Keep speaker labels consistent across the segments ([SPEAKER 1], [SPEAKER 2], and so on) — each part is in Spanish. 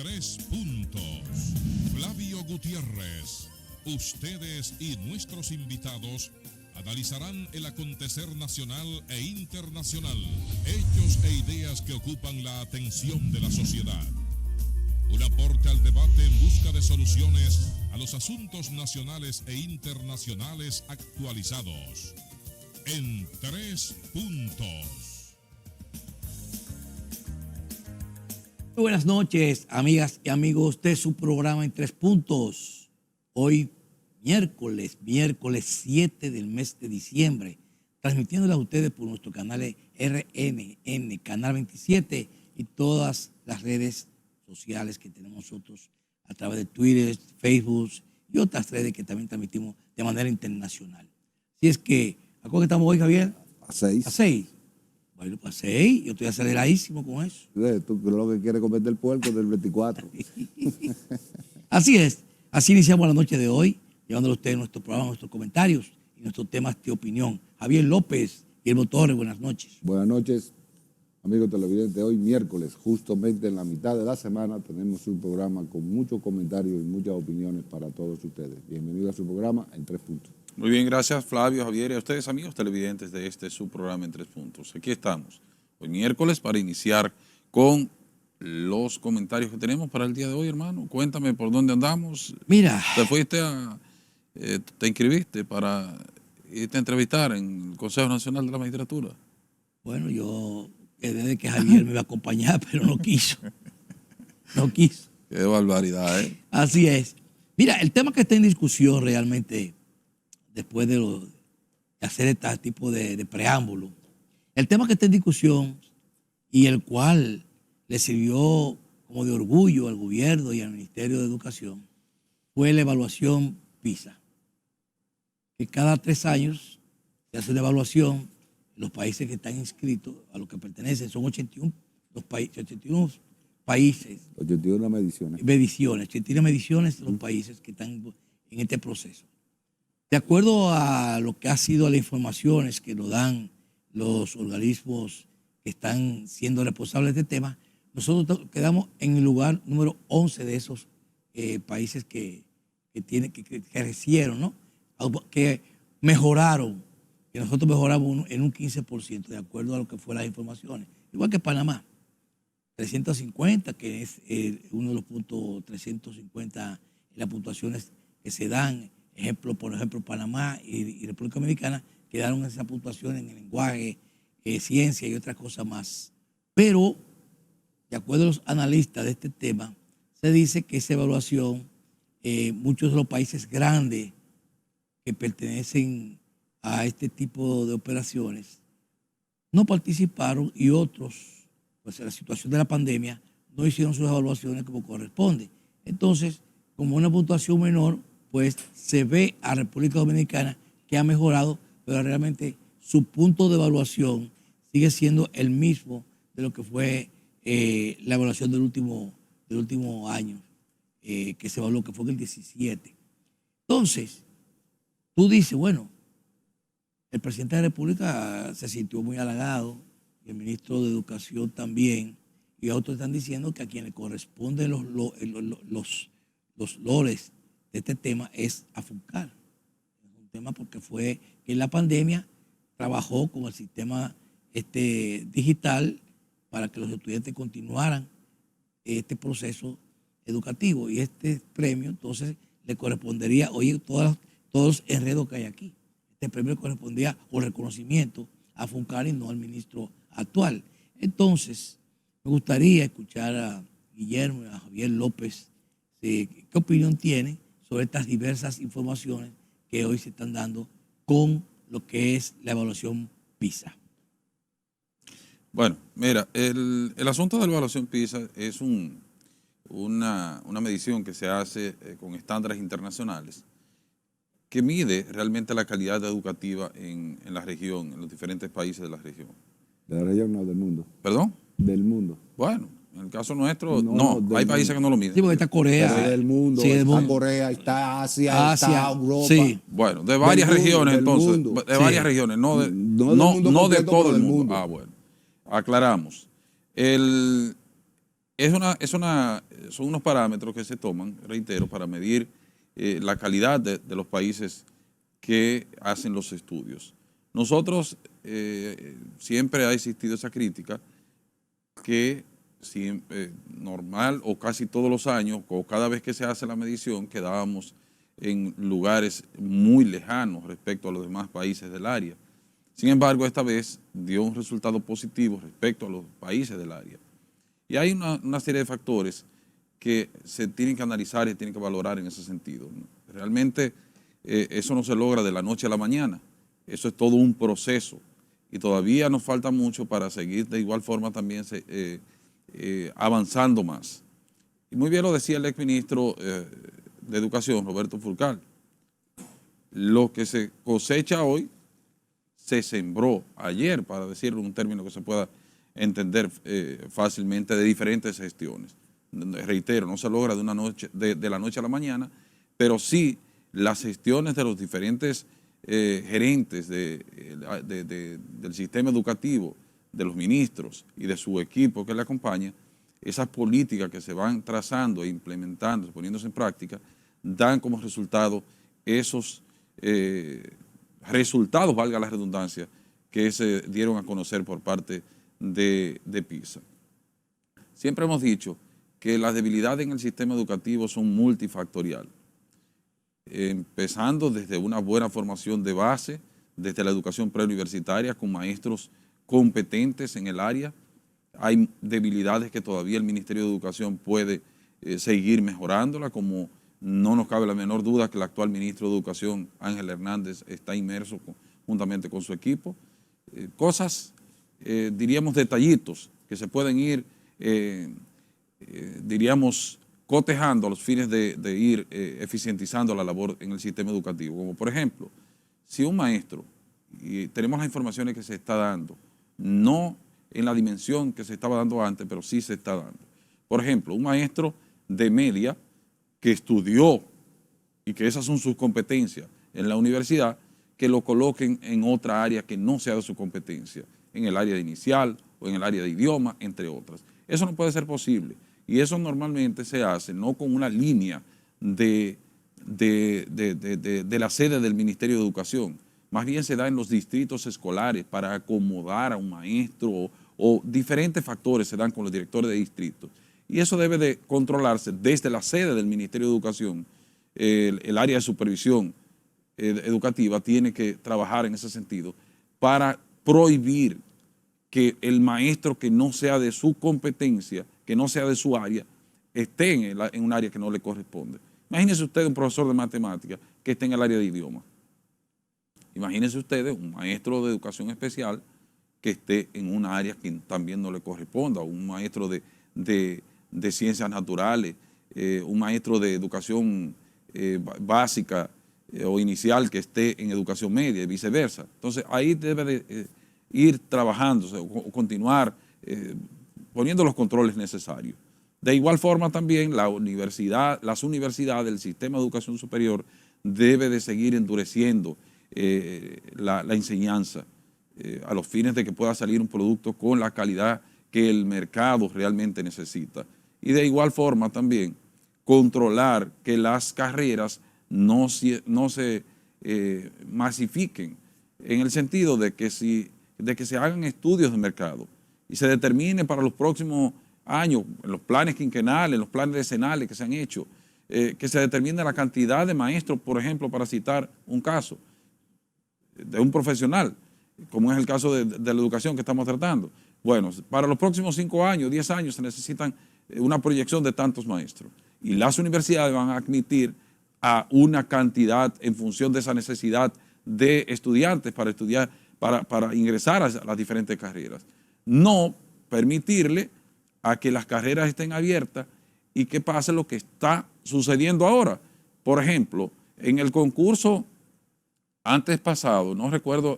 [SPEAKER 1] Tres Puntos. Flavio Gutiérrez. Ustedes y nuestros invitados analizarán el acontecer nacional e internacional, hechos e ideas que ocupan la atención de la sociedad. Un aporte al debate en busca de soluciones a los asuntos nacionales e internacionales actualizados. En Tres Puntos.
[SPEAKER 2] Muy buenas noches, amigas y amigos de su programa En Tres Puntos. Hoy, miércoles 7 del mes de diciembre, transmitiéndoles a ustedes por nuestro canal RNN, Canal 27 y todas las redes sociales que tenemos nosotros a través de Twitter, Facebook y otras redes que también transmitimos de manera internacional. Así es que, ¿a cuál estamos hoy, Javier?
[SPEAKER 3] A 6.
[SPEAKER 2] A 6. Bueno, a 6, yo estoy aceleradísimo con eso.
[SPEAKER 3] Tú lo que quieres comer del puerco del 24.
[SPEAKER 2] Así es, así iniciamos la noche de hoy, llevándole a ustedes nuestro programa, nuestros comentarios y nuestros temas de opinión. Javier López, Guillermo Torres, buenas noches.
[SPEAKER 3] Buenas noches, amigos televidentes. Hoy miércoles, justamente en la mitad de la semana, tenemos un programa con muchos comentarios y muchas opiniones para todos ustedes. Bienvenido a su programa En Tres Puntos.
[SPEAKER 4] Muy bien, gracias Flavio, Javier y a ustedes amigos televidentes de su programa En Tres Puntos. Aquí estamos, hoy miércoles, para iniciar con los comentarios que tenemos para el día de hoy, hermano. Cuéntame por dónde andamos.
[SPEAKER 2] Mira.
[SPEAKER 4] Te inscribiste para irte a entrevistar en el Consejo Nacional de la Magistratura.
[SPEAKER 2] Bueno, yo quedé que Javier me iba a acompañar, pero no quiso. No quiso.
[SPEAKER 4] Qué barbaridad, ¿eh?
[SPEAKER 2] Así es. Mira, el tema que está en discusión realmente, después de hacer este tipo de preámbulo, el tema que está en discusión y el cual le sirvió como de orgullo al gobierno y al Ministerio de Educación fue la evaluación PISA. Que cada 3 años se hace una evaluación en los países que están inscritos, a los que pertenecen, son 81 países.
[SPEAKER 3] 81 mediciones.
[SPEAKER 2] 81 mediciones de los países que están en este proceso. De acuerdo a lo que ha sido las informaciones que nos dan los organismos que están siendo responsables de este tema, nosotros quedamos en el lugar número 11 de esos países que crecieron, ¿no? Que mejoraron, que nosotros mejoramos en un 15%, de acuerdo a lo que fueron las informaciones. Igual que Panamá, 350, que es uno de los puntos 350 en las puntuaciones que se dan. Por ejemplo, Panamá y República Dominicana quedaron esas puntuaciones en el lenguaje, ciencia y otras cosas más. Pero, de acuerdo a los analistas de este tema, se dice que esa evaluación, muchos de los países grandes que pertenecen a este tipo de operaciones no participaron y otros, pues en la situación de la pandemia, no hicieron sus evaluaciones como corresponde. Entonces, como una puntuación menor, pues se ve a República Dominicana que ha mejorado, pero realmente su punto de evaluación sigue siendo el mismo de lo que fue la evaluación del último año, que se evaluó, que fue el 17. Entonces, tú dices, bueno, el presidente de la República se sintió muy halagado, y el ministro de Educación también, y otros están diciendo que a quien le corresponden los lores de este tema es a FUNCAR. Es un tema porque fue que en la pandemia trabajó con el sistema digital para que los estudiantes continuaran este proceso educativo. Y este premio, entonces, le correspondería, oye, todos los enredos que hay aquí. Este premio correspondía o reconocimiento a FUNCAR y no al ministro actual. Entonces, me gustaría escuchar a Guillermo y a Javier López qué opinión tienen sobre estas diversas informaciones que hoy se están dando con lo que es la evaluación PISA.
[SPEAKER 4] Bueno, mira, el asunto de la evaluación PISA es una medición que se hace con estándares internacionales que mide realmente la calidad educativa en la región, en los diferentes países de la región.
[SPEAKER 3] De la región, no, del mundo.
[SPEAKER 4] ¿Perdón?
[SPEAKER 3] Del mundo.
[SPEAKER 4] Bueno, en el caso nuestro, no hay países que no lo miden.
[SPEAKER 2] Sí, porque está Corea.
[SPEAKER 3] Pero del mundo,
[SPEAKER 2] sí,
[SPEAKER 3] está Corea, está Asia, está Europa.
[SPEAKER 2] Sí.
[SPEAKER 4] Bueno, de varias regiones entonces, de varias regiones, no de todo el mundo. Ah, bueno, aclaramos. El son unos parámetros que se toman, reitero, para medir la calidad de los países que hacen los estudios. Nosotros siempre ha existido esa crítica que normal o casi todos los años o cada vez que se hace la medición quedábamos en lugares muy lejanos respecto a los demás países del área. Sin embargo, esta vez dio un resultado positivo respecto a los países del área. Y hay una serie de factores que se tienen que analizar y tienen que valorar en ese sentido. Realmente eso no se logra de la noche a la mañana. Eso es todo un proceso y todavía nos falta mucho para seguir de igual forma también avanzando más. Y muy bien lo decía el exministro de Educación, Roberto Fulcar. Lo que se cosecha hoy se sembró ayer, para decirlo en un término que se pueda entender fácilmente, de diferentes gestiones. Reitero, no se logra de la noche a la mañana, pero sí las gestiones de los diferentes gerentes del sistema educativo, de los ministros y de su equipo que le acompaña, esas políticas que se van trazando e implementando, poniéndose en práctica, dan como resultado esos resultados, valga la redundancia, que se dieron a conocer por parte de PISA. Siempre hemos dicho que las debilidades en el sistema educativo son multifactoriales, empezando desde una buena formación de base, desde la educación preuniversitaria con maestros competentes en el área. Hay debilidades que todavía el Ministerio de Educación puede seguir mejorándola, como no nos cabe la menor duda que el actual ministro de Educación, Ángel Hernández, está inmerso juntamente con su equipo. Cosas, diríamos, detallitos que se pueden ir, diríamos, cotejando a los fines de ir eficientizando la labor en el sistema educativo. Como por ejemplo, si un maestro, y tenemos las informaciones que se está dando, no en la dimensión que se estaba dando antes, pero sí se está dando. Por ejemplo, un maestro de media que estudió y que esas son sus competencias en la universidad, que lo coloquen en otra área que no sea de su competencia, en el área de inicial o en el área de idioma, entre otras. Eso no puede ser posible. Y eso normalmente se hace no con una línea de la sede del Ministerio de Educación, más bien se da en los distritos escolares para acomodar a un maestro o diferentes factores se dan con los directores de distrito. Y eso debe de controlarse desde la sede del Ministerio de Educación. El área de supervisión educativa tiene que trabajar en ese sentido para prohibir que el maestro que no sea de su competencia, que no sea de su área, esté en un área que no le corresponde. Imagínese usted un profesor de matemáticas que esté en el área de idioma. Imagínense ustedes un maestro de educación especial que esté en una área que también no le corresponda, o un maestro de ciencias naturales, un maestro de educación básica o inicial que esté en educación media y viceversa. Entonces ahí debe de ir trabajando o continuar poniendo los controles necesarios. De igual forma también las universidades, el sistema de educación superior debe de seguir endureciendo la enseñanza a los fines de que pueda salir un producto con la calidad que el mercado realmente necesita. Y de igual forma también controlar que las carreras no se masifiquen, en el sentido de que se hagan estudios de mercado y se determine para los próximos años, en los planes quinquenales, en los planes decenales que se han hecho, que se determine la cantidad de maestros, por ejemplo, para citar un caso de un profesional, como es el caso de la educación que estamos tratando. Bueno, para los próximos 5 años, 10 años se necesitan una proyección de tantos maestros y las universidades van a admitir a una cantidad en función de esa necesidad de estudiantes para estudiar, para ingresar a las diferentes carreras. No permitirle a que las carreras estén abiertas y que pase lo que está sucediendo ahora. Por ejemplo, en el concurso antes pasado, no recuerdo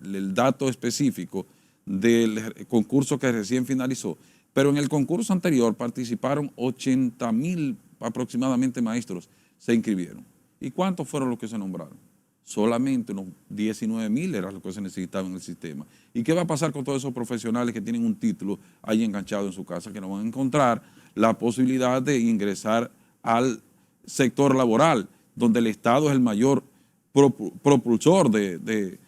[SPEAKER 4] el dato específico del concurso que recién finalizó, pero en el concurso anterior participaron 80,000 aproximadamente maestros, se inscribieron. ¿Y cuántos fueron los que se nombraron? solamente unos 19.000 era lo que se necesitaba en el sistema. ¿Y qué va a pasar con todos esos profesionales que tienen un título ahí enganchado en su casa, que no van a encontrar la posibilidad de ingresar al sector laboral, donde el Estado es el mayor propulsor de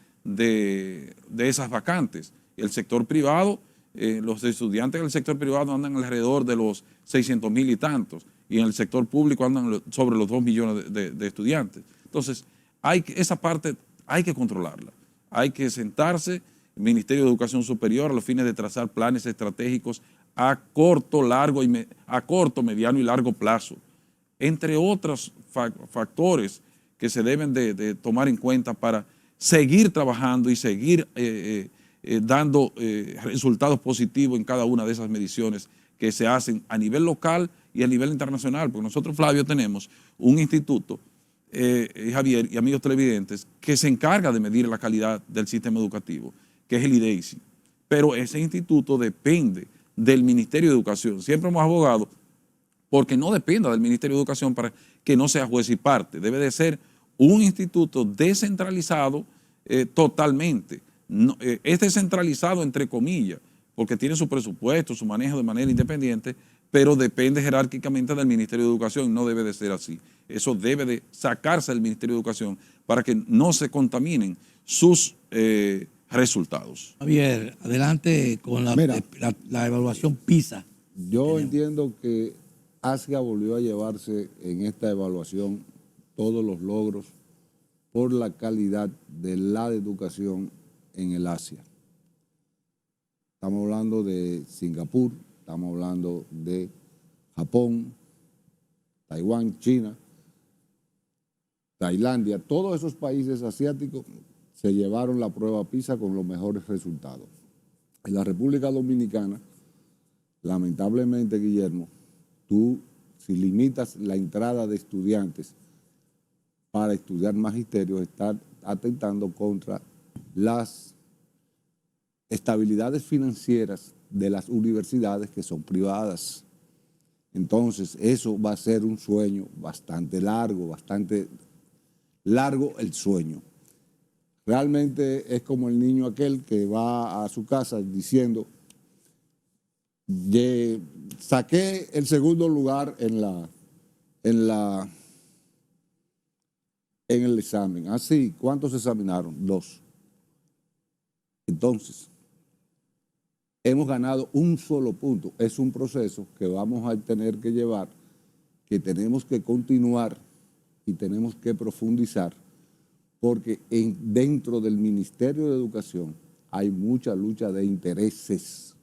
[SPEAKER 4] esas vacantes? El sector privado, los estudiantes del sector privado andan alrededor de los 600.000 y tantos, y en el sector público andan sobre los 2 millones de estudiantes. Entonces, esa parte hay que controlarla. Hay que sentarse, el Ministerio de Educación Superior, a los fines de trazar planes estratégicos a corto, mediano y largo plazo, entre otros factores que se deben de tomar en cuenta para seguir trabajando y seguir dando resultados positivos en cada una de esas mediciones que se hacen a nivel local y a nivel internacional, porque nosotros, Flavio, tenemos un instituto, Javier y amigos televidentes, que se encarga de medir la calidad del sistema educativo, que es el IDEICI, pero ese instituto depende del Ministerio de Educación. Siempre hemos abogado porque no dependa del Ministerio de Educación para que no sea juez y parte. Debe de ser un instituto descentralizado totalmente. No, es descentralizado entre comillas, porque tiene su presupuesto, su manejo de manera independiente, pero depende jerárquicamente del Ministerio de Educación. No debe de ser así. Eso debe de sacarse del Ministerio de Educación para que no se contaminen sus resultados.
[SPEAKER 2] Javier, adelante con la evaluación PISA.
[SPEAKER 3] Yo entiendo que Asia volvió a llevarse en esta evaluación todos los logros por la calidad de la educación en el Asia. Estamos hablando de Singapur, estamos hablando de Japón, Taiwán, China, Tailandia. Todos esos países asiáticos se llevaron la prueba PISA con los mejores resultados. En la República Dominicana, lamentablemente, Guillermo, tú, si limitas la entrada de estudiantes para estudiar magisterio, estás atentando contra las estabilidades financieras de las universidades que son privadas. Entonces, eso va a ser un sueño bastante largo el sueño. Realmente es como el niño aquel que va a su casa diciendo: saqué el segundo lugar en el examen. Ah, sí, ¿cuántos examinaron? 2. Entonces, hemos ganado un solo punto. Es un proceso que vamos a tener que llevar, que tenemos que continuar y tenemos que profundizar, porque dentro del Ministerio de Educación hay mucha lucha de intereses,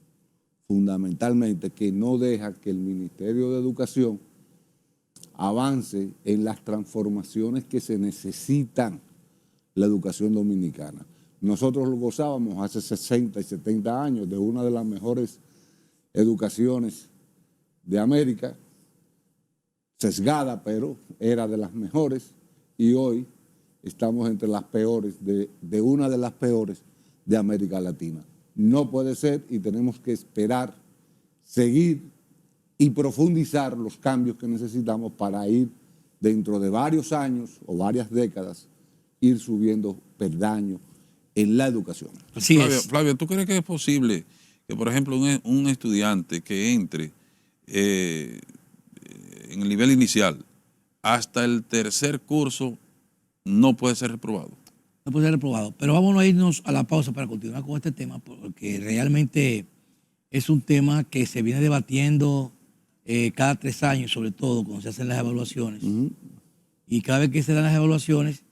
[SPEAKER 3] fundamentalmente, que no deja que el Ministerio de Educación avance en las transformaciones que se necesitan la educación dominicana. Nosotros lo gozábamos hace 60 y 70 años de una de las mejores educaciones de América, sesgada, pero era de las mejores, y hoy estamos entre las peores, de una de las peores de América Latina. No puede ser, y tenemos que esperar, seguir y profundizar los cambios que necesitamos para ir dentro de varios años o varias décadas, ir subiendo peldaños en la educación.
[SPEAKER 2] Así es.
[SPEAKER 4] Flavio, ¿tú crees que es posible que, por ejemplo, un estudiante que entre en el nivel inicial hasta el tercer curso no puede ser reprobado?
[SPEAKER 2] No puede ser reprobado. Pero vámonos a irnos a la pausa para continuar con este tema, porque realmente es un tema que se viene debatiendo cada 3 años, sobre todo cuando se hacen las evaluaciones. Y cada vez que se dan las evaluaciones,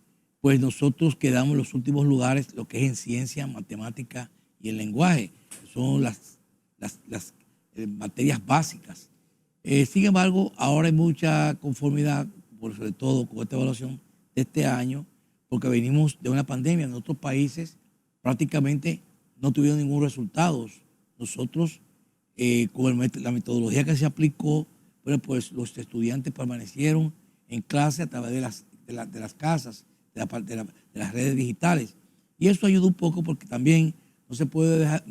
[SPEAKER 2] pues nosotros quedamos en los últimos lugares, lo que es en ciencia, matemática y el lenguaje. Son las materias básicas. Sin embargo, ahora hay mucha conformidad, sobre todo con esta evaluación de este año, porque venimos de una pandemia. En otros países prácticamente no tuvieron ningún resultado. Nosotros, con la metodología que se aplicó, bueno, pues los estudiantes permanecieron en clase a través de las casas, de las redes digitales. Y eso ayudó un poco, porque también no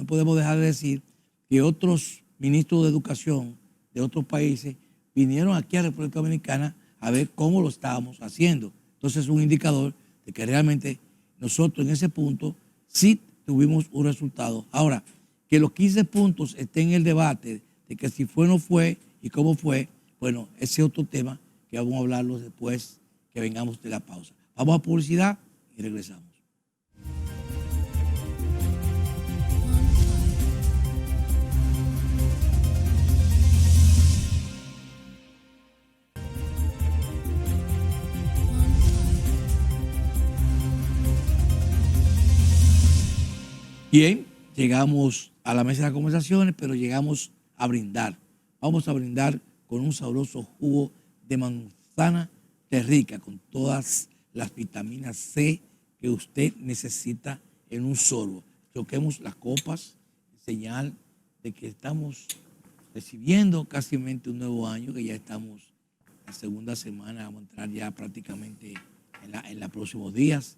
[SPEAKER 2] podemos dejar de decir que otros ministros de educación de otros países vinieron aquí a República Dominicana a ver cómo lo estábamos haciendo. Entonces es un indicador de que realmente nosotros en ese punto sí tuvimos un resultado. Ahora, que los 15 puntos estén en el debate de que si fue o no fue y cómo fue, bueno, ese es otro tema que vamos a hablarlo después que vengamos de la pausa. Vamos a publicidad y regresamos. Bien, llegamos a la mesa de las conversaciones, pero llegamos a brindar. Vamos a brindar con un sabroso jugo de manzana terrica, con todas las vitaminas C que usted necesita en un sorbo. Toquemos las copas, señal de que estamos recibiendo casi un nuevo año, que ya estamos en la segunda semana, vamos a entrar ya prácticamente en los próximos días,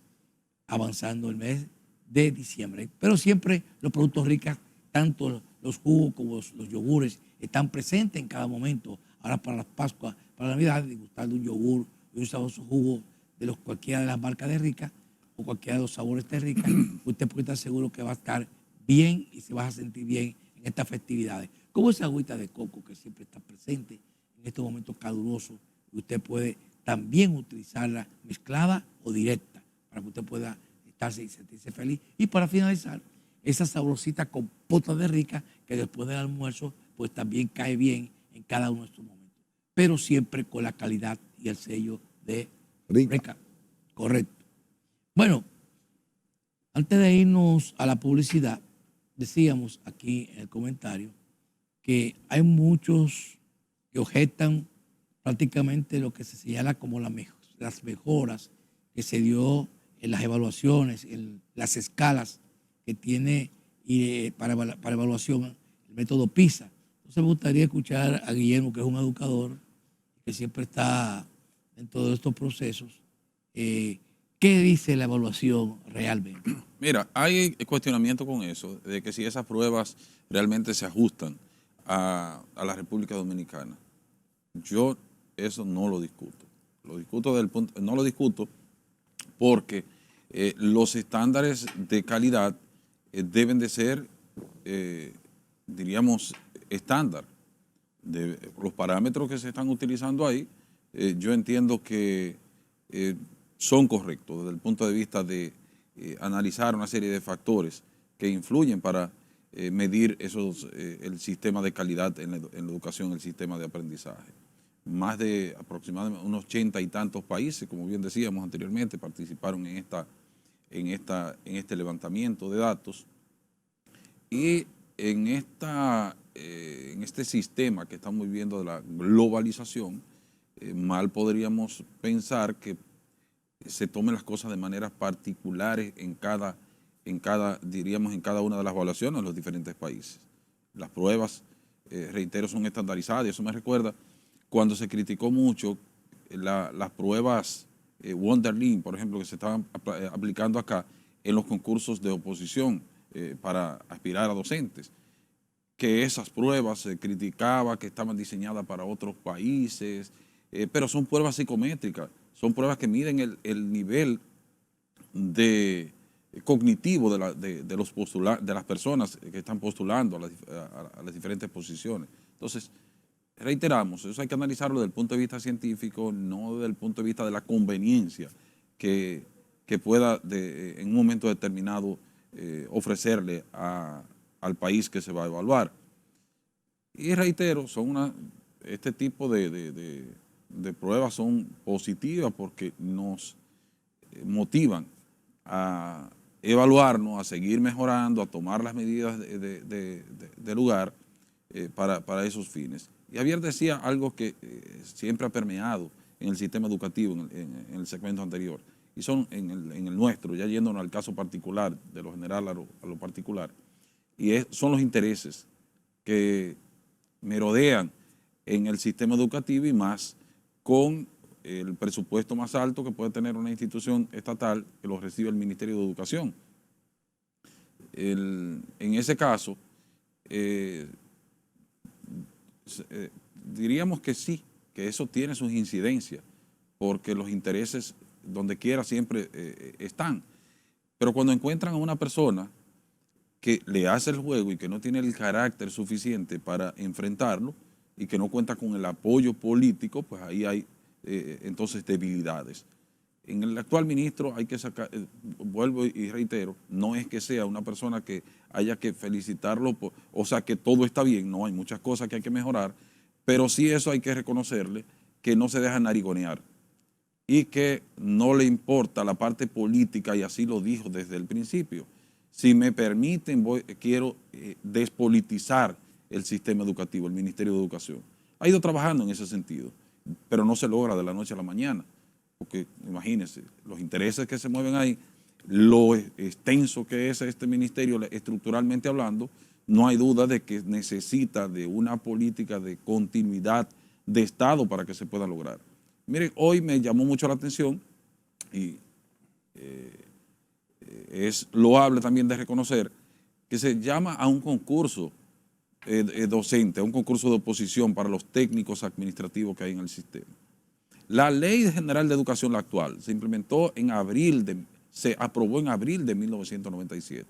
[SPEAKER 2] avanzando el mes de diciembre. Pero siempre los productos ricos, tanto los jugos como los yogures, están presentes en cada momento. Ahora para las Pascuas, para la Navidad, disfrutar de un yogur y un sabroso jugo de cualquiera de las marcas de Rica o cualquiera de los sabores de Rica, usted puede estar seguro que va a estar bien y se va a sentir bien en estas festividades. Como esa agüita de coco que siempre está presente en estos momentos calurosos, usted puede también utilizarla mezclada o directa para que usted pueda estarse y sentirse feliz. Y para finalizar, esa sabrosita compota de Rica que después del almuerzo pues también cae bien en cada uno de estos momentos, pero siempre con la calidad y el sello de Rica. Correcto. Bueno, antes de irnos a la publicidad, decíamos aquí en el comentario que hay muchos que objetan prácticamente lo que se señala como las mejoras que se dio en las evaluaciones, en las escalas que tiene para evaluación el método PISA. Entonces me gustaría escuchar a Guillermo, que es un educador, que siempre está en todos estos procesos. ¿Qué dice la evaluación realmente?
[SPEAKER 4] Mira, hay cuestionamiento con eso, de que si esas pruebas realmente se ajustan a la República Dominicana. Yo eso no lo discuto. No lo discuto porque los estándares de calidad deben de ser, diríamos, estándar. Los parámetros que se están utilizando ahí, yo entiendo que son correctos desde el punto de vista de analizar una serie de factores que influyen para medir el sistema de calidad en la educación, el sistema de aprendizaje. Más de aproximadamente unos 80 y tantos países, como bien decíamos anteriormente, participaron en este levantamiento de datos. Y en este sistema que estamos viviendo de la globalización, mal podríamos pensar que se tomen las cosas de maneras particulares en cada una de las evaluaciones de los diferentes países. Las pruebas, reitero, son estandarizadas, y eso me recuerda cuando se criticó mucho las pruebas Wonderlin, por ejemplo, que se estaban aplicando acá en los concursos de oposición para aspirar a docentes, que esas pruebas se criticaba que estaban diseñadas para otros países, pero son pruebas psicométricas, son pruebas que miden el nivel cognitivo de las personas que están postulando a las diferentes posiciones. Entonces, reiteramos, eso hay que analizarlo desde el punto de vista científico, no desde el punto de vista de la conveniencia que pueda en un momento determinado ofrecerle al país que se va a evaluar. Y reitero, este tipo de pruebas son positivas porque nos motivan a evaluarnos, a seguir mejorando, a tomar las medidas de lugar para esos fines. Y Javier decía algo que siempre ha permeado en el sistema educativo, en el segmento anterior, y son en el nuestro, ya yéndonos al caso particular, de lo general a lo particular, y son los intereses que merodean en el sistema educativo y más con el presupuesto más alto que puede tener una institución estatal que lo recibe el Ministerio de Educación. En ese caso, diríamos que sí, que eso tiene sus incidencias, porque los intereses donde quiera siempre están. Pero cuando encuentran a una persona que le hace el juego y que no tiene el carácter suficiente para enfrentarlo y que no cuenta con el apoyo político, pues ahí hay entonces debilidades. En el actual ministro hay que sacar, vuelvo y reitero, no es que sea una persona que haya que felicitarlo, o sea que todo está bien, no, hay muchas cosas que hay que mejorar, pero sí eso hay que reconocerle, que no se deja narigonear y que no le importa la parte política, y así lo dijo desde el principio. Si me permiten, quiero despolitizar el sistema educativo, el Ministerio de Educación. Ha ido trabajando en ese sentido, pero no se logra de la noche a la mañana. Porque imagínense, los intereses que se mueven ahí, lo extenso que es este ministerio estructuralmente hablando, no hay duda de que necesita de una política de continuidad de Estado para que se pueda lograr. Miren, hoy me llamó mucho la atención y es loable también de reconocer que se llama a un concurso docente, a un concurso de oposición para los técnicos administrativos que hay en el sistema. La Ley General de Educación, la actual, se implementó se aprobó en abril de 1997.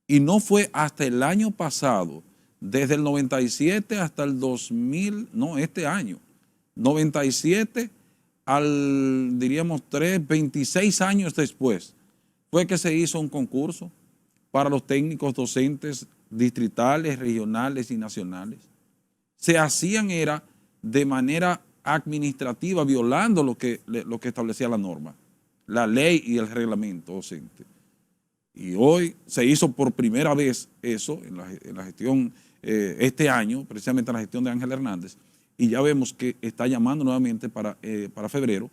[SPEAKER 4] Y no fue hasta el año pasado, desde el 97 hasta el 2000, no, este año, 97 al, diríamos, 26 años después, fue que se hizo un concurso para los técnicos docentes distritales, regionales y nacionales. Se hacían era de manera administrativa, violando lo que establecía la norma, la ley y el reglamento docente. Y hoy se hizo por primera vez eso en la gestión, este año, precisamente en la gestión de Ángel Hernández, y ya vemos que está llamando nuevamente para febrero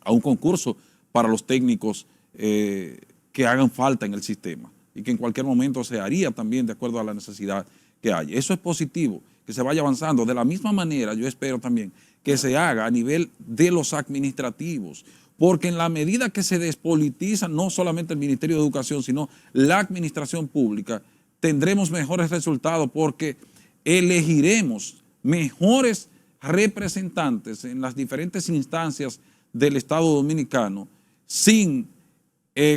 [SPEAKER 4] a un concurso para los técnicos que hagan falta en el sistema y que en cualquier momento se haría también de acuerdo a la necesidad que haya. Eso es positivo, que se vaya avanzando. De la misma manera, yo espero también que se haga a nivel de los administrativos, porque en la medida que se despolitiza no solamente el Ministerio de Educación, sino la administración pública, tendremos mejores resultados porque elegiremos mejores representantes en las diferentes instancias del Estado Dominicano sin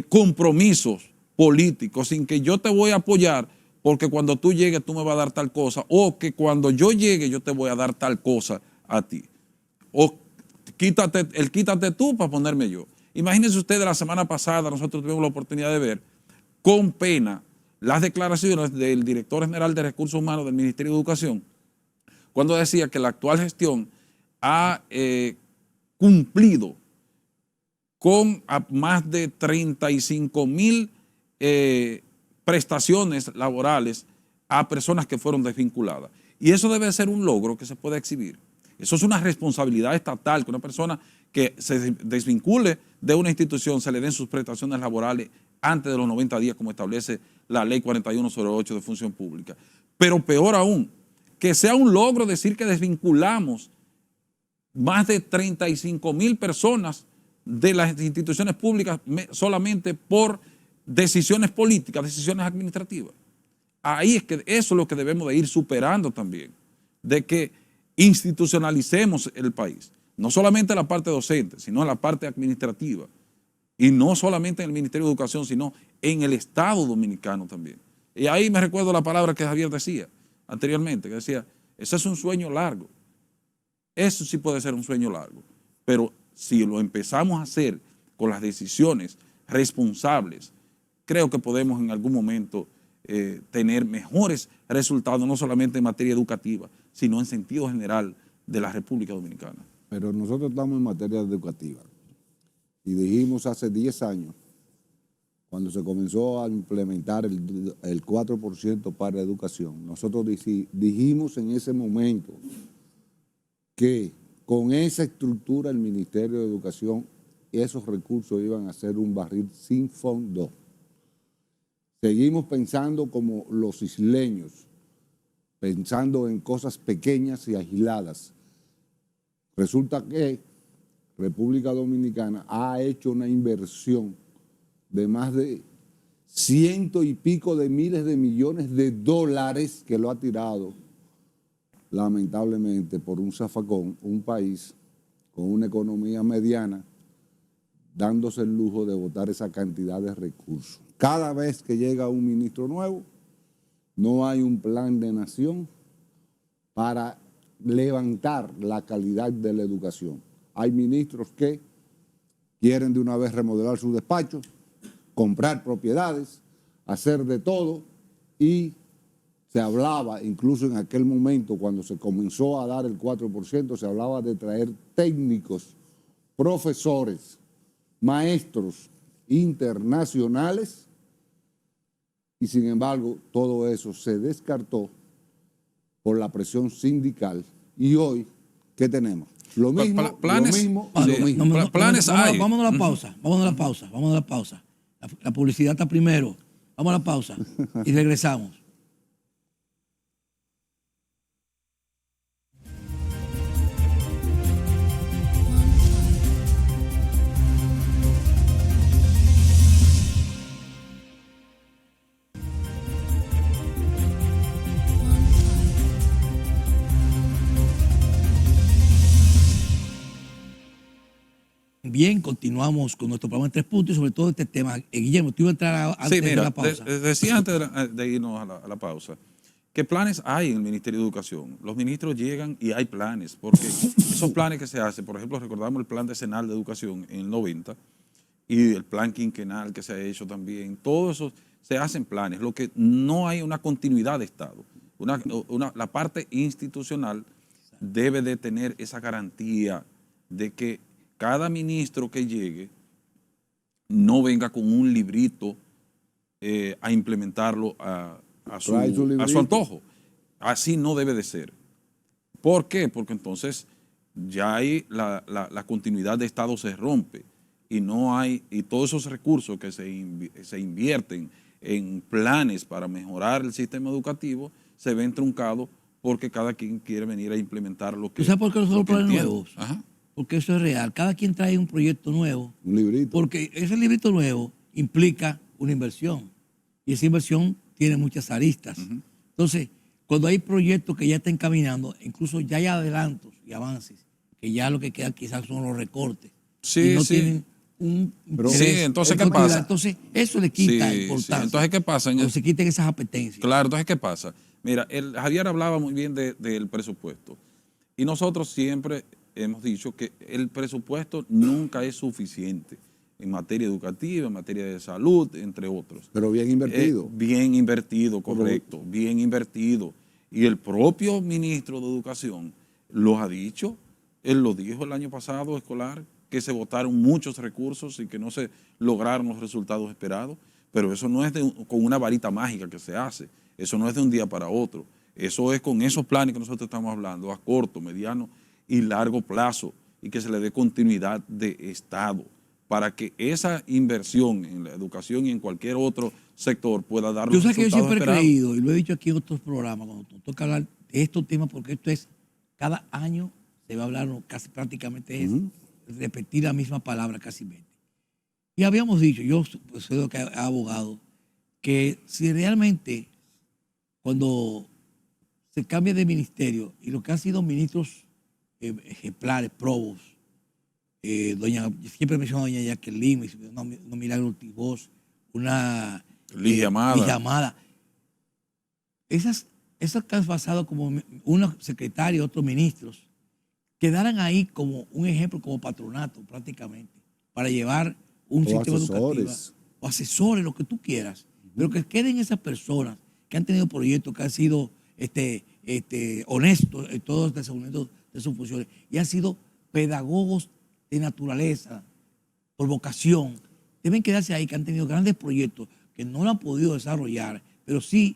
[SPEAKER 4] compromisos políticos, sin que yo te voy a apoyar porque cuando tú llegues tú me vas a dar tal cosa, o que cuando yo llegue yo te voy a dar tal cosa a ti. O quítate tú para ponerme yo. Imagínense ustedes, la semana pasada nosotros tuvimos la oportunidad de ver con pena las declaraciones del director general de Recursos Humanos del Ministerio de Educación, cuando decía que la actual gestión ha cumplido con más de 35,000 prestaciones laborales a personas que fueron desvinculadas. Y eso debe ser un logro que se puede exhibir. Eso es una responsabilidad estatal, que una persona que se desvincule de una institución se le den sus prestaciones laborales antes de los 90 días, como establece la Ley 41/08 de Función Pública. Pero peor aún, que sea un logro decir que desvinculamos más de 35,000 personas de las instituciones públicas solamente por decisiones políticas, decisiones administrativas. Ahí es que eso es lo que debemos de ir superando también, de que institucionalicemos el país, no solamente la parte docente, sino la parte administrativa, y no solamente en el Ministerio de Educación, sino en el Estado Dominicano también. Y ahí me recuerdo la palabra que Javier decía anteriormente, que decía, ese es un sueño largo. Eso sí puede ser un sueño largo, pero si lo empezamos a hacer con las decisiones responsables, creo que podemos en algún momento tener mejores resultados, no solamente en materia educativa, sino en sentido general de la República Dominicana.
[SPEAKER 3] Pero nosotros estamos en materia educativa y dijimos hace 10 años, cuando se comenzó a implementar el 4% para educación, nosotros dijimos en ese momento que con esa estructura el Ministerio de Educación, esos recursos iban a ser un barril sin fondo. Seguimos pensando como los isleños, pensando en cosas pequeñas y aisladas. Resulta que República Dominicana ha hecho una inversión de más de 100 y pico de miles de millones de dólares que lo ha tirado, lamentablemente, por un zafacón, un país con una economía mediana dándose el lujo de votar esa cantidad de recursos. Cada vez que llega un ministro nuevo, no hay un plan de nación para levantar la calidad de la educación. Hay ministros que quieren de una vez remodelar sus despachos, comprar propiedades, hacer de todo, y se hablaba, incluso en aquel momento cuando se comenzó a dar el 4%, se hablaba de traer técnicos, profesores, maestros internacionales, y sin embargo todo eso se descartó por la presión sindical. Y hoy, ¿qué tenemos? Lo mismo,
[SPEAKER 4] planes,
[SPEAKER 3] lo mismo, y lo mismo.
[SPEAKER 4] Planes hay.
[SPEAKER 2] Vámonos a la pausa. La publicidad está primero. Vamos a la pausa y regresamos. Bien, continuamos con nuestro programa en 3 puntos y sobre todo este tema. Guillermo, tú ibas a entrar antes de la pausa.
[SPEAKER 4] Decía antes de irnos a la pausa, ¿qué planes hay en el Ministerio de Educación? Los ministros llegan y hay planes, porque esos planes que se hacen, por ejemplo, recordamos el plan decenal de educación en el 90 y el plan quinquenal que se ha hecho también, todo eso se hacen planes, lo que no hay una continuidad de Estado. La parte institucional debe de tener esa garantía de que cada ministro que llegue no venga con un librito a implementarlo a su antojo. Así no debe de ser. ¿Por qué? Porque entonces ya ahí la continuidad de Estado se rompe y no hay, y todos esos recursos que se invierten en planes para mejorar el sistema educativo se ven truncados porque cada quien quiere venir a implementar lo que.
[SPEAKER 2] ¿Tú sabes por qué no son planes
[SPEAKER 4] entiende.
[SPEAKER 2] nuevos?
[SPEAKER 4] Ajá.
[SPEAKER 2] Porque eso es real. Cada quien trae un proyecto nuevo.
[SPEAKER 3] Un librito.
[SPEAKER 2] Porque ese librito nuevo implica una inversión. Y esa inversión tiene muchas aristas. Entonces, cuando hay proyectos que ya están caminando, incluso ya hay adelantos y avances, que ya lo que queda quizás son los recortes.
[SPEAKER 4] Sí,
[SPEAKER 2] y no
[SPEAKER 4] sí.
[SPEAKER 2] tienen un
[SPEAKER 4] Sí, entonces, ¿qué pasa?
[SPEAKER 2] Entonces, eso le quita importancia.
[SPEAKER 4] Entonces, ¿qué pasa?
[SPEAKER 2] Cuando se quiten esas apetencias.
[SPEAKER 4] Claro, entonces, ¿qué pasa? Mira, Javier hablaba muy bien del presupuesto. Y nosotros siempre hemos dicho que el presupuesto nunca es suficiente en materia educativa, en materia de salud, entre otros.
[SPEAKER 3] Pero bien invertido.
[SPEAKER 4] Bien invertido, correcto, bien invertido. Y el propio ministro de Educación lo ha dicho, él lo dijo el año pasado escolar, que se votaron muchos recursos y que no se lograron los resultados esperados, pero eso no es con una varita mágica que se hace, eso no es de un día para otro, eso es con esos planes que nosotros estamos hablando, a corto, mediano y largo plazo, y que se le dé continuidad de Estado para que esa inversión en la educación y en cualquier otro sector pueda dar los resultados
[SPEAKER 2] Yo siempre
[SPEAKER 4] esperados.
[SPEAKER 2] he creído, y lo he dicho aquí en otros programas, cuando nos toca hablar de estos temas, porque esto es, cada año se va a hablar casi prácticamente es repetir la misma palabra casi 20. Y habíamos dicho, yo soy lo que abogado, que si realmente cuando se cambia de ministerio y lo que han sido ministros ejemplares, probos, siempre menciono a doña Jacqueline, una Milagro Ortiz, una
[SPEAKER 4] Ligia
[SPEAKER 2] Amada. Esas que han pasado como unos secretarios, otros ministros, quedaran ahí como un ejemplo, como patronato prácticamente, para llevar un sistema educativo, o asesores, lo que tú quieras, pero que queden esas personas que han tenido proyectos, que han sido honestos en todos los desenvolvimientos de sus funciones y han sido pedagogos de naturaleza, por vocación, deben quedarse ahí, que han tenido grandes proyectos que no lo han podido desarrollar, pero sí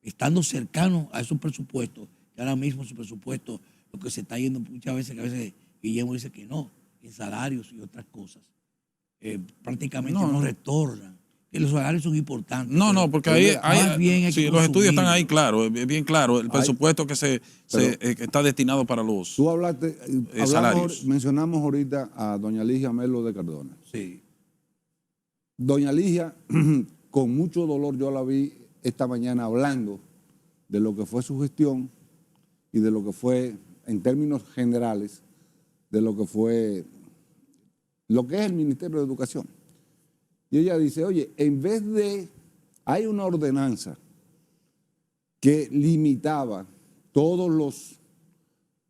[SPEAKER 2] estando cercanos a esos presupuestos, que ahora mismo su presupuesto, lo que se está yendo muchas veces, que a veces Guillermo dice que no, en salarios y otras cosas, prácticamente no retornan. Que los salarios son importantes.
[SPEAKER 4] No, porque ahí
[SPEAKER 2] sí,
[SPEAKER 4] los estudios están ahí claro, bien claro, el presupuesto que que está destinado para los
[SPEAKER 3] tú
[SPEAKER 4] salarios.
[SPEAKER 3] Mencionamos ahorita a doña Ligia Melo de Cardona.
[SPEAKER 2] Sí.
[SPEAKER 3] Doña Ligia, con mucho dolor yo la vi esta mañana hablando de lo que fue su gestión y de lo que fue, en términos generales, de lo que fue lo que es el Ministerio de Educación. Y ella dice, oye, en vez de, hay una ordenanza que limitaba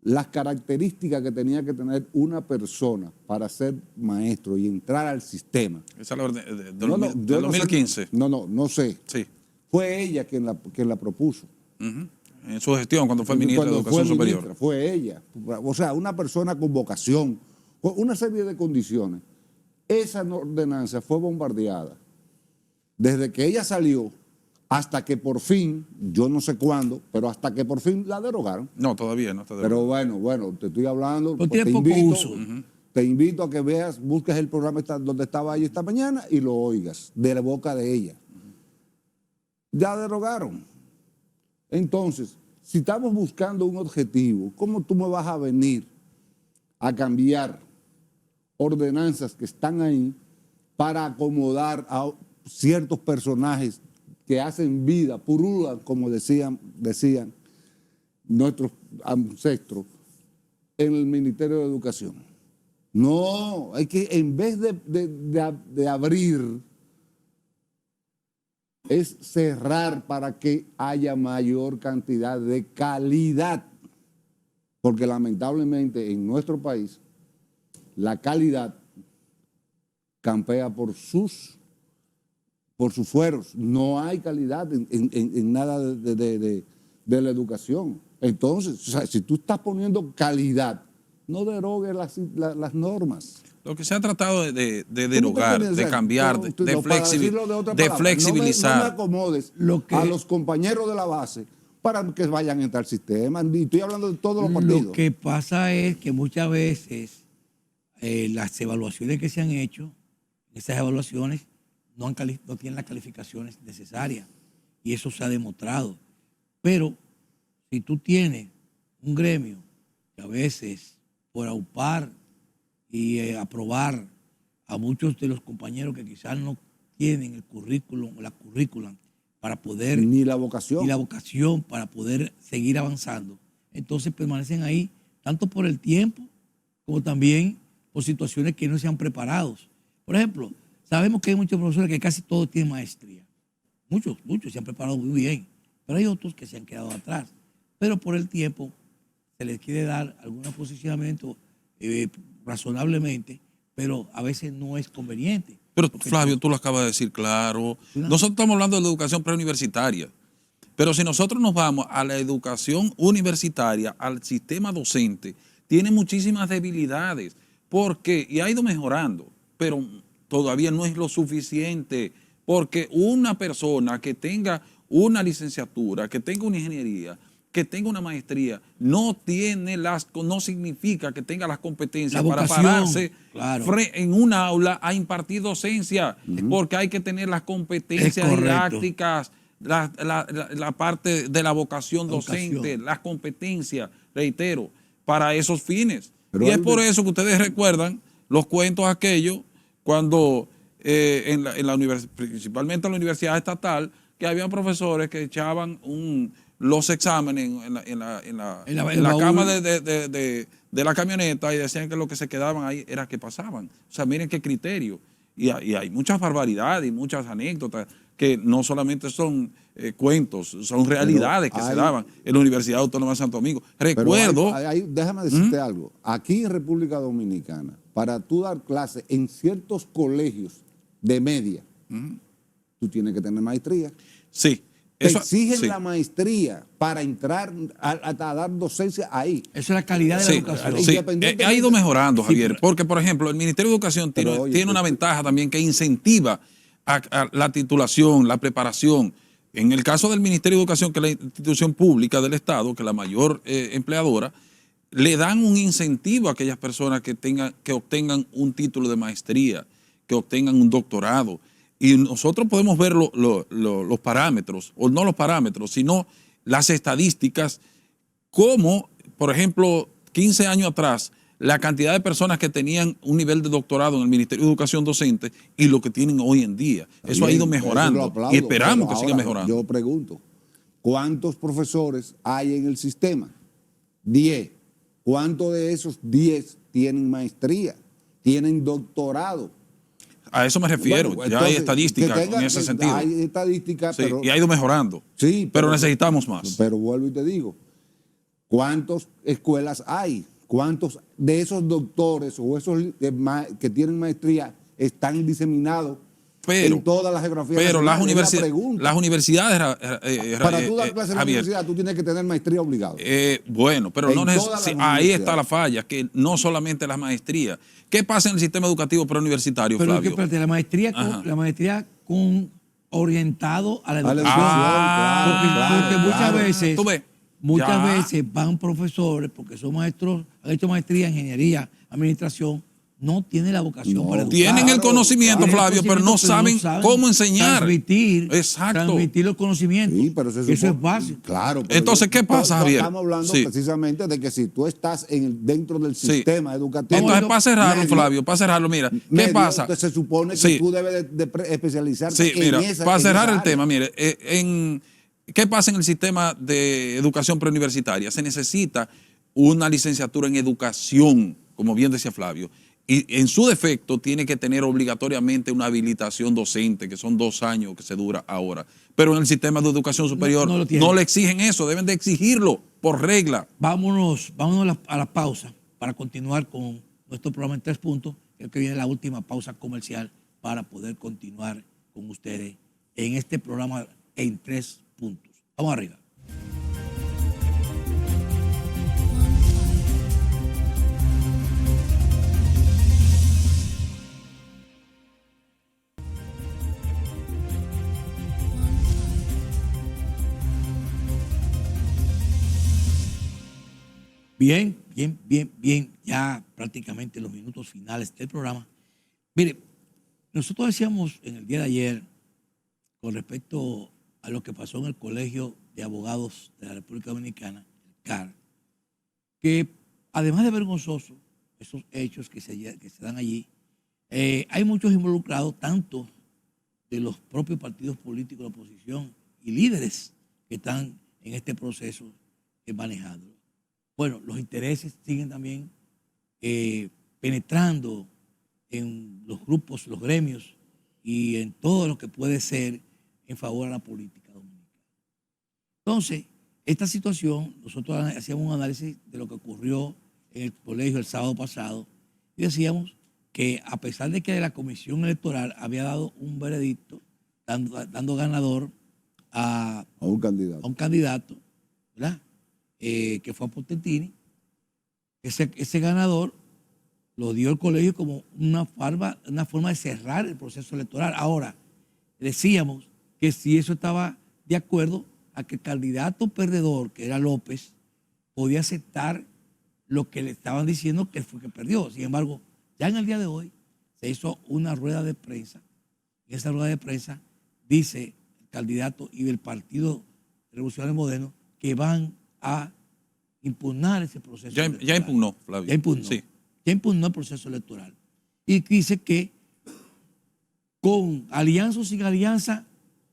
[SPEAKER 3] las características que tenía que tener una persona para ser maestro y entrar al sistema.
[SPEAKER 4] Esa es la orden del
[SPEAKER 3] Yo
[SPEAKER 4] 2015.
[SPEAKER 3] No sé.
[SPEAKER 4] Sí.
[SPEAKER 3] Fue ella quien la propuso.
[SPEAKER 4] En su gestión, cuando fue ministra de Educación Superior.
[SPEAKER 3] Fue ella. O sea, una persona con vocación, con una serie de condiciones. Esa ordenanza fue bombardeada. Desde que ella salió hasta que por fin, yo no sé cuándo, pero hasta que por fin la derogaron.
[SPEAKER 4] No, todavía no está derogada.
[SPEAKER 3] Pero bueno, te estoy hablando.
[SPEAKER 2] No tiene poco uso.
[SPEAKER 3] Te invito a que veas, busques el programa donde estaba ella esta mañana y lo oigas, de la boca de ella. Ya derogaron. Entonces, si estamos buscando un objetivo, ¿cómo tú me vas a venir a cambiar ordenanzas que están ahí para acomodar a ciertos personajes que hacen vida, purulan, como decían nuestros ancestros, en el Ministerio de Educación? No, hay que, en vez de abrir, es cerrar para que haya mayor cantidad de calidad. Porque lamentablemente en nuestro país la calidad campea por sus fueros. No hay calidad en nada de la educación. Entonces, o sea, si tú estás poniendo calidad, no derogues las normas.
[SPEAKER 4] Lo que se ha tratado de derogar, de cambiar, de flexibilizar.
[SPEAKER 3] No me acomodes a los compañeros de la base para que vayan a entrar al sistema. Y estoy hablando de todos los partidos.
[SPEAKER 2] Lo que pasa es que muchas veces las evaluaciones que se han hecho, esas evaluaciones no tienen las calificaciones necesarias. Y eso se ha demostrado. Pero si tú tienes un gremio que a veces, por aupar y aprobar a muchos de los compañeros que quizás no tienen el currículum o la currícula para poder...
[SPEAKER 3] Ni la vocación.
[SPEAKER 2] Ni la vocación para poder seguir avanzando. Entonces permanecen ahí, tanto por el tiempo, como también por situaciones que no se han preparado. Por ejemplo, sabemos que hay muchos profesores que casi todos tienen maestría. Muchos se han preparado muy bien, pero hay otros que se han quedado atrás. Pero por el tiempo se les quiere dar algún posicionamiento razonablemente, pero a veces no es conveniente.
[SPEAKER 4] Pero Flavio, tú lo acabas de decir claro. Nosotros estamos hablando de la educación preuniversitaria, pero si nosotros nos vamos a la educación universitaria, al sistema docente, tiene muchísimas debilidades, porque, y ha ido mejorando, pero todavía no es lo suficiente, porque una persona que tenga una licenciatura, que tenga una ingeniería, que tenga una maestría, no significa que tenga las competencias para pararse en un aula a impartir docencia, porque hay que tener las competencias didácticas, la parte de la vocación docente, las competencias, reitero, para esos fines. Pero y es por eso que ustedes recuerdan los cuentos aquellos cuando principalmente en la universidad estatal, que había profesores que echaban los exámenes en la cama de la camioneta y decían que lo que se quedaban ahí era que pasaban. O sea, miren qué criterio. Y hay muchas barbaridades y muchas anécdotas que no solamente son cuentos, son realidades que se daban en la Universidad Autónoma de Santo Domingo. Recuerdo...
[SPEAKER 3] déjame decirte algo. Aquí en República Dominicana, para tú dar clases en ciertos colegios de media, tú tienes que tener maestría. Sí. Exigen la maestría para entrar a dar docencia ahí.
[SPEAKER 2] Eso es la calidad de la educación.
[SPEAKER 4] Sí. Ha ido mejorando, Javier, porque, por ejemplo, el Ministerio de Educación tiene una ventaja también que incentiva a la titulación, la preparación. En el caso del Ministerio de Educación, que es la institución pública del Estado, que es la mayor empleadora, le dan un incentivo a aquellas personas que obtengan un título de maestría, que obtengan un doctorado. Y nosotros podemos ver los parámetros, o no los parámetros, sino las estadísticas, como, por ejemplo, 15 años atrás, la cantidad de personas que tenían un nivel de doctorado en el Ministerio de Educación Docente y lo que tienen hoy en día. Eso ha ido mejorando y esperamos que siga mejorando.
[SPEAKER 3] Yo pregunto, ¿cuántos profesores hay en el sistema? 10. ¿Cuántos de esos 10 tienen maestría? tienen doctorado.
[SPEAKER 4] A eso me refiero.
[SPEAKER 3] Bueno,
[SPEAKER 4] ya hay
[SPEAKER 3] entonces,
[SPEAKER 4] estadísticas en ese sentido.
[SPEAKER 3] Hay estadísticas,
[SPEAKER 4] Sí,
[SPEAKER 3] pero...
[SPEAKER 4] y ha ido mejorando.
[SPEAKER 3] Sí,
[SPEAKER 4] pero necesitamos más.
[SPEAKER 3] Pero vuelvo y te digo, ¿cuántas escuelas hay? ¿Cuántos de esos doctores o esos que tienen maestría están diseminados en todas las geografías?
[SPEAKER 4] Pero las
[SPEAKER 3] universidades...
[SPEAKER 4] Para
[SPEAKER 3] tú dar clases en la universidad, tú tienes que tener maestría obligado.
[SPEAKER 4] Bueno, pero no ahí está la falla, que no solamente las maestrías. ¿Qué pasa en el sistema educativo preuniversitario, Flavio?
[SPEAKER 2] Pero la maestría con orientado a la educación.
[SPEAKER 4] Claro,
[SPEAKER 2] porque muchas veces...
[SPEAKER 4] ¿Tú ves?
[SPEAKER 2] Muchas veces van profesores, porque son maestros, han hecho maestría en ingeniería, administración, no tienen la vocación para educar.
[SPEAKER 4] Tienen el conocimiento, Flavio, pero no saben cómo enseñar.
[SPEAKER 2] Transmitir los conocimientos.
[SPEAKER 3] Sí, pero eso es básico. Claro.
[SPEAKER 4] Entonces, ¿qué pasa, Javier?
[SPEAKER 3] Estamos hablando precisamente de que si tú estás dentro del sistema educativo.
[SPEAKER 4] Entonces, para cerrarlo, Flavio, mira, ¿qué pasa?
[SPEAKER 3] Entonces se supone que tú debes de especializarte en esa.
[SPEAKER 4] Para cerrar el tema, mire, ¿qué pasa en el sistema de educación preuniversitaria? Se necesita una licenciatura en educación, como bien decía Flavio, y en su defecto tiene que tener obligatoriamente una habilitación docente, que son 2 años que se dura ahora. Pero en el sistema de educación superior no le exigen eso, deben de exigirlo por regla.
[SPEAKER 2] Vámonos a la pausa para continuar con nuestro programa en 3 puntos, que viene la última pausa comercial para poder continuar con ustedes en este programa en 3 puntos. Vamos arriba. Bien. Ya prácticamente los minutos finales del programa. Mire, nosotros decíamos en el día de ayer, con respecto a lo que pasó en el Colegio de Abogados de la República Dominicana, el CAR, que además de vergonzoso esos hechos que se dan allí, hay muchos involucrados, tanto de los propios partidos políticos de la oposición y líderes que están en este proceso manejando. Bueno, los intereses siguen también penetrando en los grupos, los gremios y en todo lo que puede ser en favor a la política dominicana. Entonces, esta situación, nosotros hacíamos un análisis de lo que ocurrió en el colegio el sábado pasado y decíamos que a pesar de que la Comisión Electoral había dado un veredicto dando ganador a un candidato, ¿verdad? Que fue a Portentini, ese ganador lo dio el colegio como una forma de cerrar el proceso electoral. Ahora, decíamos que si eso estaba de acuerdo a que el candidato perdedor, que era López, podía aceptar lo que le estaban diciendo que fue que perdió. Sin embargo, ya en el día de hoy se hizo una rueda de prensa. Y esa rueda de prensa dice el candidato y del Partido Revolucionario Moderno que van a impugnar ese proceso electoral.
[SPEAKER 4] Ya impugnó, Flavio.
[SPEAKER 2] Ya impugnó el proceso electoral. Y dice que con alianza o sin alianza,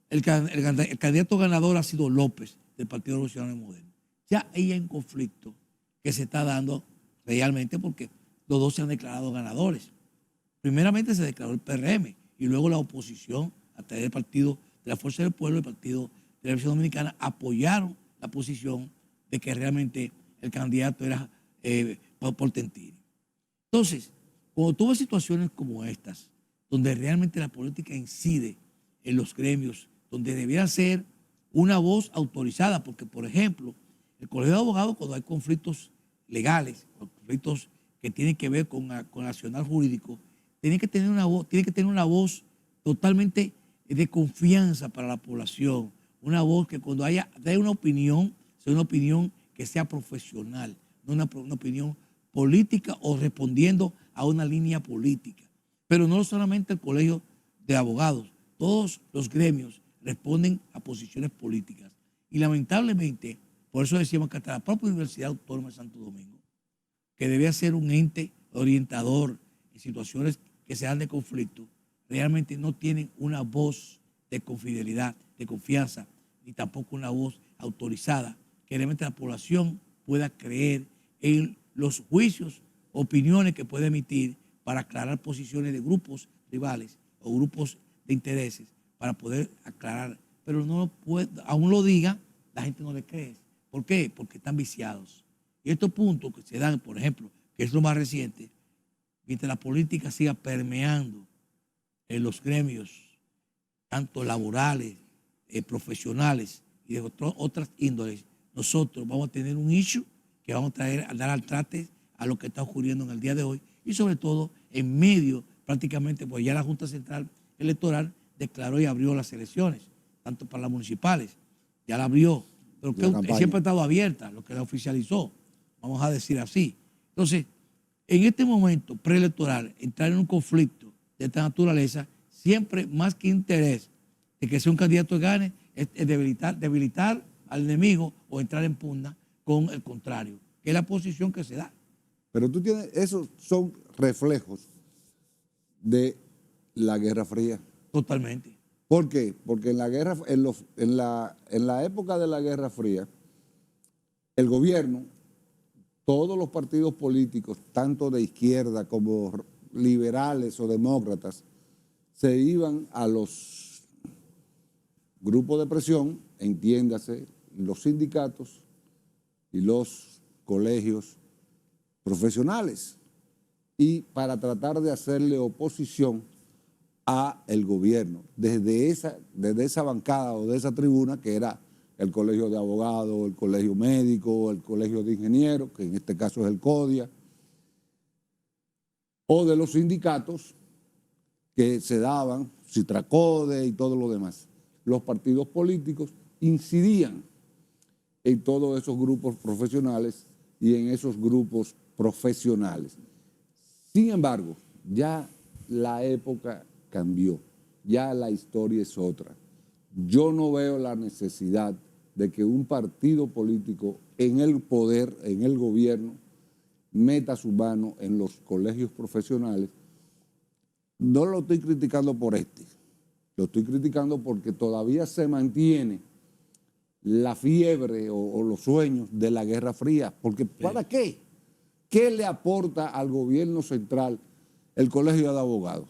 [SPEAKER 2] el candidato ganador ha sido López, del Partido Revolucionario Moderno. Ya ahí hay un conflicto que se está dando realmente porque los dos se han declarado ganadores. Primeramente se declaró el PRM y luego la oposición, a través del Partido de la Fuerza del Pueblo, el Partido de la Revolución Dominicana, apoyaron la posición de que realmente el candidato era Portentini. Entonces, cuando tú ves situaciones como estas, donde realmente la política incide en los gremios, donde debiera ser una voz autorizada, porque, por ejemplo, el Colegio de Abogados, cuando hay conflictos legales, conflictos que tienen que ver con el accionar jurídico, tiene que tener una voz totalmente de confianza para la población, una voz que cuando dé una opinión, sea una opinión que sea profesional, no una opinión política o respondiendo a una línea política. Pero no solamente el Colegio de Abogados, todos los gremios responden a posiciones políticas. Y lamentablemente, por eso decimos que hasta la propia Universidad Autónoma de Santo Domingo, que debía ser un ente orientador en situaciones que se dan de conflicto, realmente no tienen una voz de confidencialidad, de confianza, ni tampoco una voz autorizada, que realmente la población pueda creer en los juicios, opiniones que puede emitir para aclarar posiciones de grupos rivales o grupos de intereses, para poder aclarar. Pero no puede, aún lo diga, la gente no le cree. ¿Por qué? Porque están viciados. Y estos puntos que se dan, por ejemplo, que es lo más reciente, mientras la política siga permeando en los gremios, tanto laborales, profesionales y de otras índoles, nosotros vamos a tener un issue que vamos a dar al traste a lo que está ocurriendo en el día de hoy y sobre todo en medio, prácticamente, pues ya la Junta Central Electoral declaró y abrió las elecciones, tanto para las municipales, ya la abrió, pero que siempre ha estado abierta, lo que la oficializó, vamos a decir así. Entonces, en este momento preelectoral, entrar en un conflicto de esta naturaleza, siempre más que interés de que sea un candidato que gane, es debilitar al enemigo o entrar en pugna con el contrario, que es la posición que se da.
[SPEAKER 3] Pero tú tienes, esos son reflejos de la Guerra Fría.
[SPEAKER 2] Totalmente.
[SPEAKER 3] ¿Por qué? Porque en la época de la Guerra Fría, el gobierno, todos los partidos políticos, tanto de izquierda como liberales o demócratas, se iban a los grupos de presión, entiéndase, los sindicatos y los colegios profesionales, y para tratar de hacerle oposición a el gobierno, desde esa bancada o de esa tribuna que era el colegio de abogados, el colegio médico, el colegio de ingenieros, que en este caso es el CODIA, o de los sindicatos que se daban, Citracode y todo lo demás. Los partidos políticos incidían en todos esos grupos profesionales y en esos grupos profesionales. Sin embargo, ya la época cambió, ya la historia es otra. Yo no veo la necesidad de que un partido político en el poder, en el gobierno, meta su mano en los colegios profesionales. No lo estoy criticando por lo estoy criticando porque todavía se mantiene la fiebre o los sueños de la Guerra Fría. Porque ¿para qué? ¿Qué le aporta al gobierno central el colegio de abogados?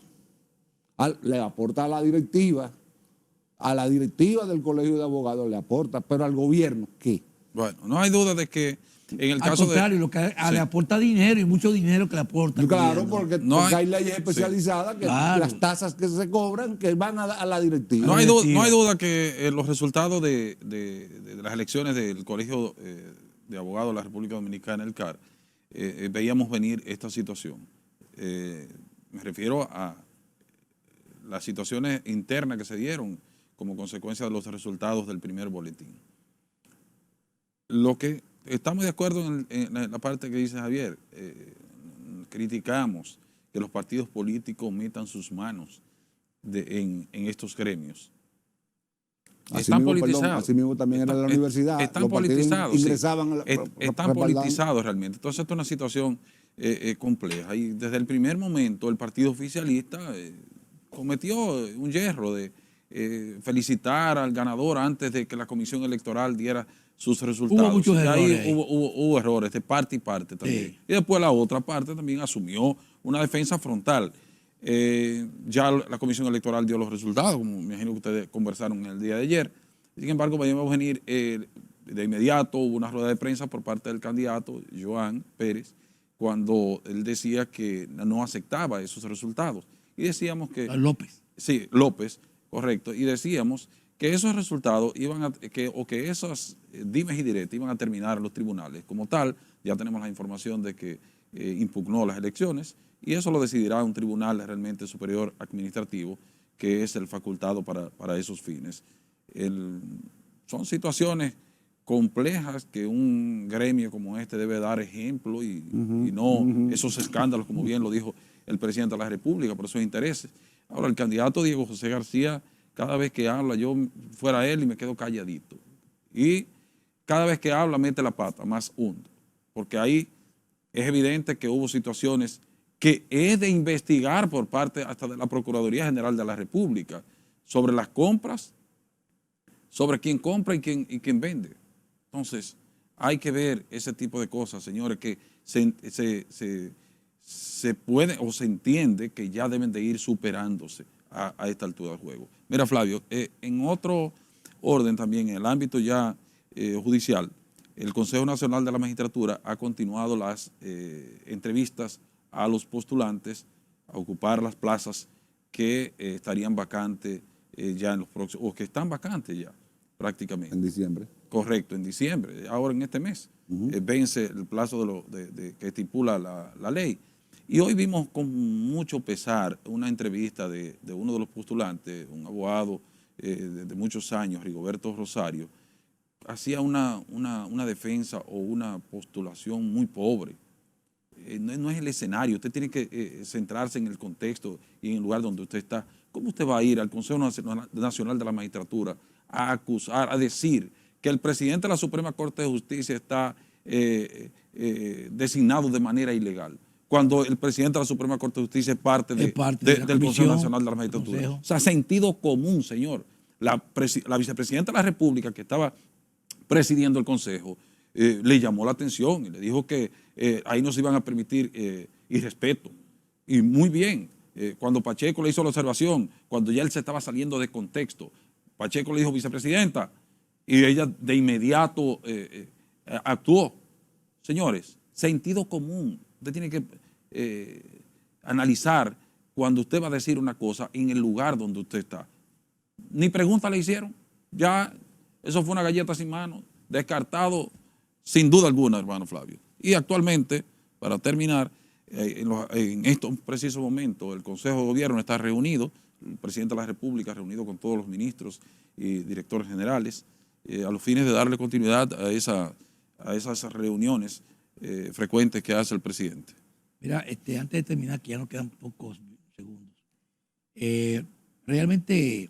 [SPEAKER 3] Le aporta a la directiva del colegio de abogados le aporta, pero al gobierno, ¿qué?
[SPEAKER 4] Bueno, no hay duda de que en el
[SPEAKER 2] Al
[SPEAKER 4] caso
[SPEAKER 2] contrario, lo que le aporta dinero y mucho dinero que le aporta.
[SPEAKER 3] Claro, porque hay leyes especializadas que las tasas que se cobran que van a la directiva.
[SPEAKER 4] No hay duda que los resultados de las elecciones del Colegio de Abogados de la República Dominicana, el CAR, veíamos venir esta situación. Me refiero a las situaciones internas que se dieron como consecuencia de los resultados del primer boletín. Lo que estamos de acuerdo en la parte que dice Javier, criticamos que los partidos políticos metan sus manos en estos gremios. Están politizados.
[SPEAKER 3] Así mismo también era la universidad.
[SPEAKER 4] Están politizados.
[SPEAKER 3] Ingresaban
[SPEAKER 4] están politizados realmente. Entonces, esto es una situación compleja. Y desde el primer momento, el partido oficialista cometió un yerro de felicitar al ganador antes de que la comisión electoral diera sus resultados.
[SPEAKER 2] Hubo muchos errores.
[SPEAKER 4] Ahí hubo errores de parte y parte también. Sí. Y después la otra parte también asumió una defensa frontal. Ya la comisión electoral dio los resultados, como me imagino que ustedes conversaron el día de ayer. Sin embargo, vamos a venir de inmediato, hubo una rueda de prensa por parte del candidato, Joan Pérez, cuando él decía que no aceptaba esos resultados. Y decíamos que...
[SPEAKER 2] López.
[SPEAKER 4] Sí, López, correcto. Y decíamos que esos resultados que esos dimes y diretes iban a terminar en los tribunales. Como tal, ya tenemos la información de que impugnó las elecciones y eso lo decidirá un tribunal realmente superior administrativo que es el facultado para esos fines. Son situaciones complejas que un gremio como este debe dar ejemplo y no esos escándalos, como bien lo dijo el presidente de la República, por esos intereses. Ahora, el candidato Diego José García, cada vez que habla, yo fuera él y me quedo calladito. Y cada vez que habla, mete la pata más hondo. Porque ahí es evidente que hubo situaciones que es de investigar por parte hasta de la Procuraduría General de la República sobre las compras, sobre quién compra y quién vende. Entonces, hay que ver ese tipo de cosas, señores, que se se puede o se entiende que ya deben de ir superándose a esta altura del juego. Mira, Flavio, en otro orden también, en el ámbito ya judicial, el Consejo Nacional de la Magistratura ha continuado las entrevistas a los postulantes a ocupar las plazas que estarían vacantes ya en los próximos, o que están vacantes ya prácticamente.
[SPEAKER 3] En diciembre.
[SPEAKER 4] Correcto, en diciembre, ahora en este mes, vence el plazo que estipula la ley. Y hoy vimos con mucho pesar una entrevista de uno de los postulantes, un abogado de muchos años, Rigoberto Rosario, hacía una defensa o una postulación muy pobre. No es el escenario, usted tiene que centrarse en el contexto y en el lugar donde usted está. ¿Cómo usted va a ir al Consejo Nacional de la Magistratura a acusar, a decir que el presidente de la Suprema Corte de Justicia está designado de manera ilegal, cuando el presidente de la Suprema Corte de Justicia es parte del Consejo Nacional de la Magistratura? O sea, sentido común, señor. La vicepresidenta de la República, que estaba presidiendo el Consejo, le llamó la atención y le dijo que ahí no se iban a permitir irrespeto. Y muy bien, cuando Pacheco le hizo la observación, cuando ya él se estaba saliendo de contexto, Pacheco le dijo, vicepresidenta, y ella de inmediato actuó. Señores, sentido común. Usted tiene que analizar cuando usted va a decir una cosa en el lugar donde usted está. Ni pregunta le hicieron. Ya, eso fue una galleta sin mano, descartado sin duda alguna, hermano Flavio. Y actualmente, para terminar, en estos precisos momentos, el Consejo de Gobierno está reunido, el presidente de la República reunido con todos los ministros y directores generales, a los fines de darle continuidad a esas reuniones frecuentes que hace el presidente.
[SPEAKER 2] Mira, antes de terminar, que ya nos quedan pocos segundos, realmente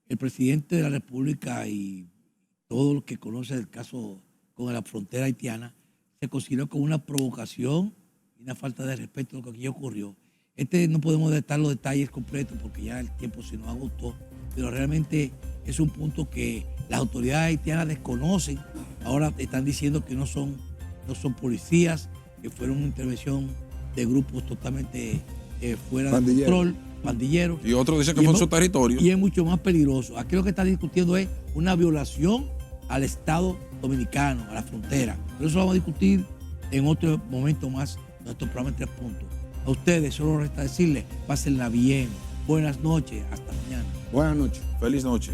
[SPEAKER 2] el presidente de la República y todo lo que conoce el caso con la frontera haitiana se consideró como una provocación y una falta de respeto a lo que aquí ocurrió. No podemos dar los detalles completos porque ya el tiempo se nos agotó, pero realmente es un punto que las autoridades haitianas desconocen. Ahora están diciendo que no son policías, que fueron una intervención de grupos totalmente fuera de control, pandilleros.
[SPEAKER 4] Y otros dicen que fue en su territorio.
[SPEAKER 2] Y es mucho más peligroso. Aquí lo que están discutiendo es una violación al Estado dominicano, a la frontera. Pero eso lo vamos a discutir en otro momento más, en nuestro programa en 3 puntos. A ustedes solo resta decirles, pásenla bien. Buenas noches, hasta mañana.
[SPEAKER 3] Buenas noches.
[SPEAKER 4] Feliz noche.